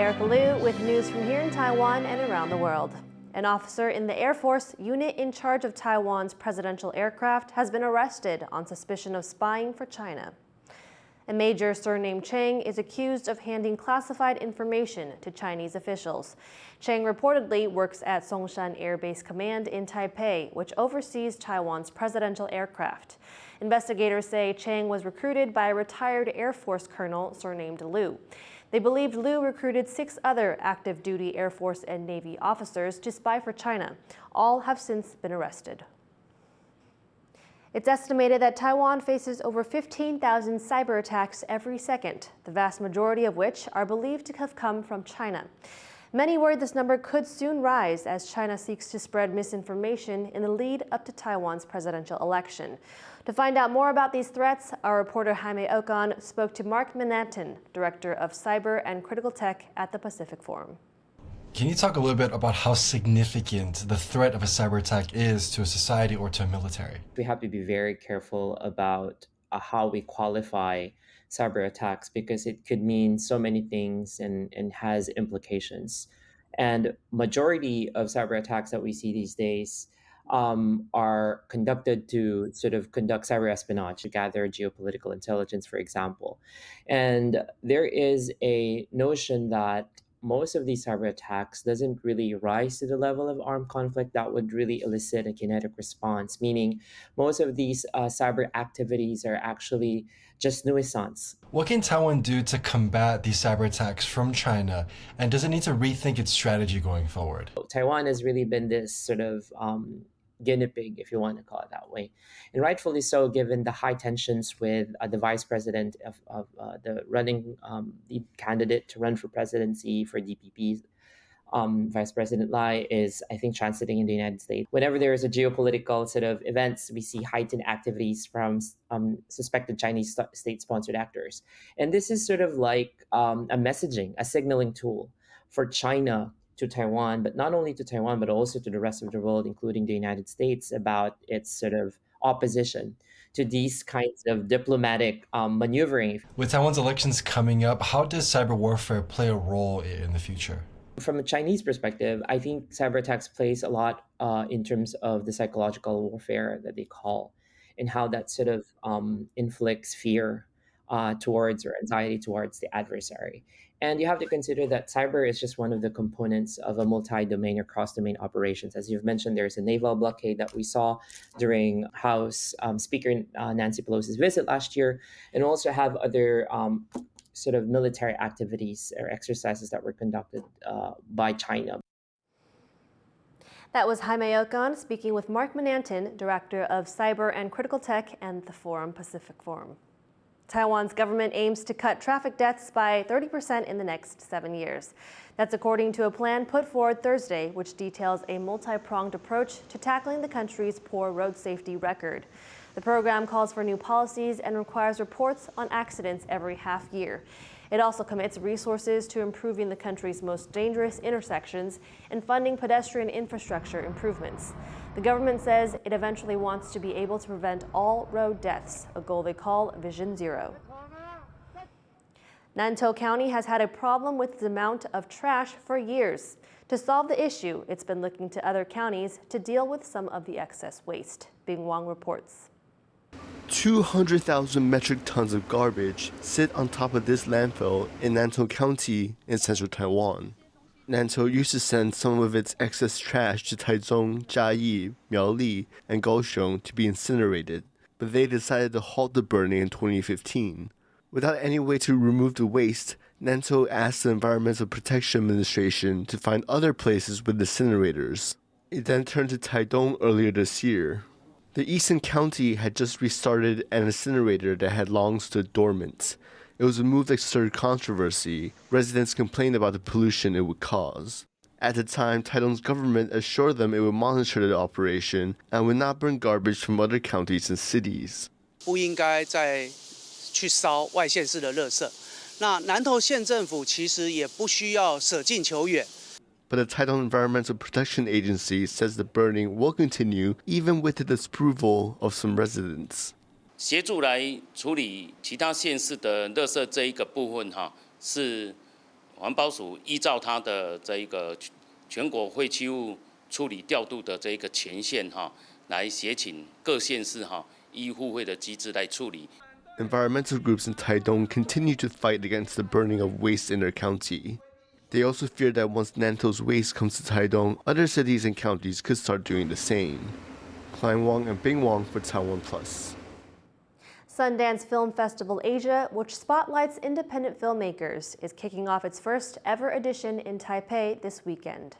Erika Liu with news from here in Taiwan and around the world. An officer in the Air Force unit in charge of Taiwan's presidential aircraft has been arrested on suspicion of spying for China. A major surnamed Chang is accused of handing classified information to Chinese officials. Chang reportedly works at Songshan Air Base Command in Taipei, which oversees Taiwan's presidential aircraft. Investigators say Chang was recruited by a retired Air Force colonel surnamed Liu. They believed Liu recruited 6 other active duty Air Force and Navy officers to spy for China. All have since been arrested. It's estimated that Taiwan faces over 15,000 cyber attacks every second, the vast majority of which are believed to have come from China. Many worry this number could soon rise as China seeks to spread misinformation in the lead up to Taiwan's presidential election. To find out more about these threats, our reporter Jaime Ocon spoke to Mark Manhattan, Director of Cyber and Critical Tech at the Pacific Forum. Can you talk a little bit about how significant the threat of a cyber attack is to a society or to a military? We have to be very careful about how we qualify cyber attacks because it could mean so many things and has implications. And majority of cyber attacks that we see these days are conducted to sort of conduct cyber espionage, to gather geopolitical intelligence, for example. And there is a notion that most of these cyber attacks doesn't really rise to the level of armed conflict that would really elicit a kinetic response, meaning most of these cyber activities are actually just nuisance. What can Taiwan do to combat these cyber attacks from China, and does it need to rethink its strategy going forward? Taiwan has really been this sort of guinea pig, if you want to call it that way. And rightfully so, given the high tensions with the vice president of the running the candidate to run for presidency for DPP, Vice President Lai is, I think, transiting in the United States. Whenever there is a geopolitical sort of events, we see heightened activities from suspected Chinese state-sponsored actors. And this is sort of like a messaging, a signaling tool for China to Taiwan, but not only to Taiwan, but also to the rest of the world, including the United States, about its sort of opposition to these kinds of diplomatic maneuvering. With Taiwan's elections coming up, how does cyber warfare play a role in the future? From a Chinese perspective, I think cyber attacks plays a lot in terms of the psychological warfare that they call, and how that sort of inflicts fear towards or anxiety towards the adversary. And you have to consider that cyber is just one of the components of a multi-domain or cross-domain operations. As you've mentioned, there's a naval blockade that we saw during House Speaker Nancy Pelosi's visit last year, and also have other sort of military activities or exercises that were conducted by China. That was Jaime Ocon speaking with Mark Manhattan, Director of Cyber and Critical Tech and the Pacific Forum. Taiwan's government aims to cut traffic deaths by 30% in the next 7 years. That's according to a plan put forward Thursday, which details a multi-pronged approach to tackling the country's poor road safety record. The program calls for new policies and requires reports on accidents every half year. It also commits resources to improving the country's most dangerous intersections and funding pedestrian infrastructure improvements. The government says it eventually wants to be able to prevent all road deaths, a goal they call Vision Zero. Nantou County has had a problem with the amount of trash for years. To solve the issue, it's been looking to other counties to deal with some of the excess waste. Bing Wang reports. 200,000 metric tons of garbage sit on top of this landfill in Nantou County in central Taiwan. Nantou used to send some of its excess trash to Taichung, Jiayi, Miaoli, and Kaohsiung to be incinerated, but they decided to halt the burning in 2015. Without any way to remove the waste, Nantou asked the Environmental Protection Administration to find other places with incinerators. It then turned to Taidong earlier this year. The Eastern County had just restarted an incinerator that had long stood dormant. It was a move that stirred controversy. Residents complained about the pollution it would cause. At the time, Taidong's government assured them it would monitor the operation and would not burn garbage from other counties and cities. 不应该再去烧外县市的垃圾。那南投县政府其实也不需要舍近求远。 But the Taiwan Environmental Protection Agency says the burning will continue even with the disapproval of some residents. 协助来处理其他县市的垃圾这一个部分是环保署依照它的这一个全国废弃物处理调度的这一个权限来协请各县市依互惠的机制来处理。Environmental groups in Taitung continue to fight against the burning of waste in their county. They also fear that once Nantou's waste comes to Taitung, other cities and counties could start doing the same. Klein Wang and Bing Wang for TaiwanPlus. Sundance Film Festival Asia, which spotlights independent filmmakers, is kicking off its first ever edition in Taipei this weekend.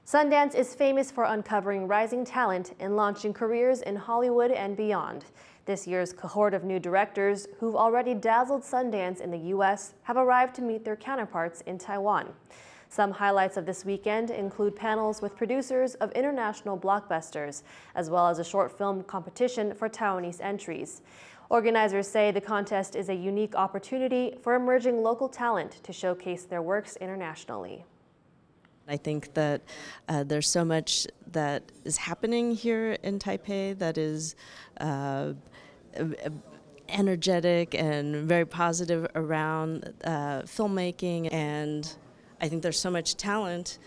Sundance is famous for uncovering rising talent and launching careers in Hollywood and beyond. This year's cohort of new directors who've already dazzled Sundance in the U.S. have arrived to meet their counterparts in Taiwan. Some highlights of this weekend include panels with producers of international blockbusters, as well as a short film competition for Taiwanese entries. Organizers say the contest is a unique opportunity for emerging local talent to showcase their works internationally. I think that there's so much that is happening here in Taipei that is energetic and very positive around filmmaking, and I think there's so much talent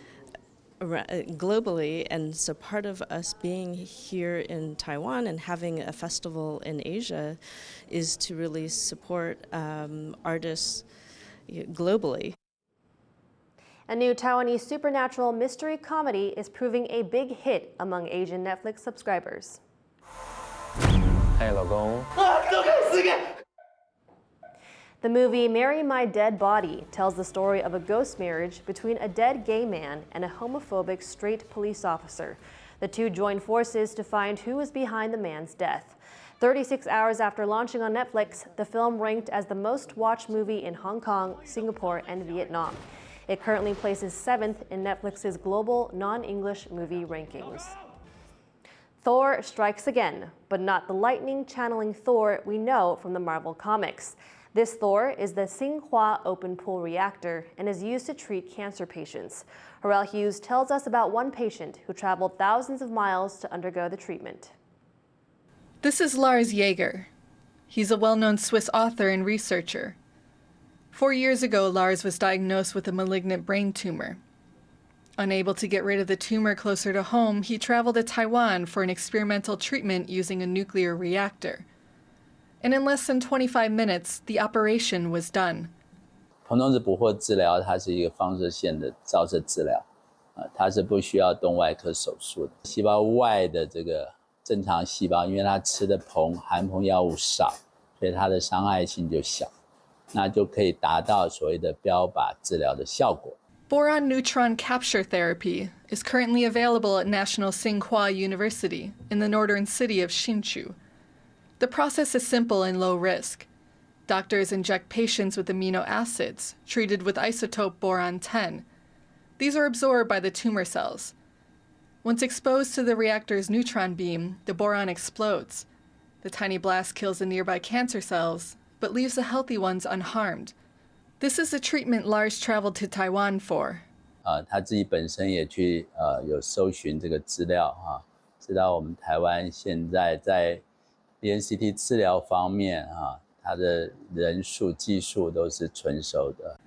globally, and so part of us being here in Taiwan and having a festival in Asia is to really support artists globally. A new Taiwanese supernatural mystery comedy is proving a big hit among Asian Netflix subscribers. Hey, 老公。 The movie Marry My Dead Body tells the story of a ghost marriage between a dead gay man and a homophobic straight police officer. The two join forces to find who is behind the man's death. 36 hours after launching on Netflix, the film ranked as the most watched movie in Hong Kong, Singapore, and Vietnam. It currently places 7th in Netflix's global non-English movie rankings. Thor strikes again, but not the lightning-channeling Thor we know from the Marvel comics. This Thor is the Tsinghua open pool reactor and is used to treat cancer patients. Erika Liu tells us about one patient who traveled thousands of miles to undergo the treatment. This is Lars Jaeger. He's a well-known Swiss author and researcher. 4 years ago, Lars was diagnosed with a malignant brain tumor. Unable to get rid of the tumor closer to home, he traveled to Taiwan for an experimental treatment using a nuclear reactor. And in less than 25 minutes, the operation was done. 膨动质捕获治疗，它是一个放射线的照射治疗，它是不需要动外科手术的。细胞外的这个正常细胞，因为它吃的含硼药物少，所以它的伤害性就小。 那就可以达到所谓的标靶治疗的效果。 Boron neutron capture therapy is currently available at National Tsinghua University in the northern city of Hsinchu. The process is simple and low risk. Doctors inject patients with amino acids treated with isotope boron-10. These are absorbed by the tumor cells. Once exposed to the reactor's neutron beam, the boron explodes. The tiny blast kills the nearby cancer cells, but leaves the healthy ones unharmed. This is the treatment Lars traveled to Taiwan for. 他自己本身也去有搜寻这个资料知道我们台湾现在在 BNCT 治疗方面它的人数技术都是纯熟的。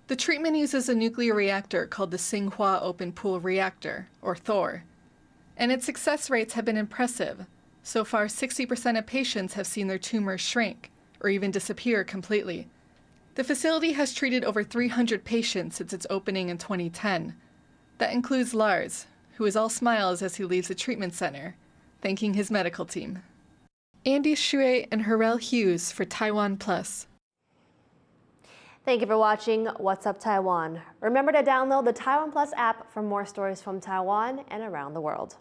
The treatment uses a nuclear reactor called the Tsinghua Open Pool Reactor, or THOR, and its success rates have been impressive. So far, 60% of patients have seen their tumors shrink or even disappear completely. The facility has treated over 300 patients since its opening in 2010. That includes Lars, who is all smiles as he leaves the treatment center, thanking his medical team. Andy Shui and Erika Liu for TaiwanPlus. Thank you for watching What's Up Taiwan. Remember to download the TaiwanPlus app for more stories from Taiwan and around the world.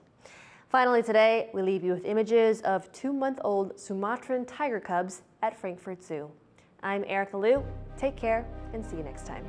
Finally today, we leave you with images of 2-month-old Sumatran tiger cubs at Frankfurt Zoo. I'm Erika Liu. Take care and see you next time.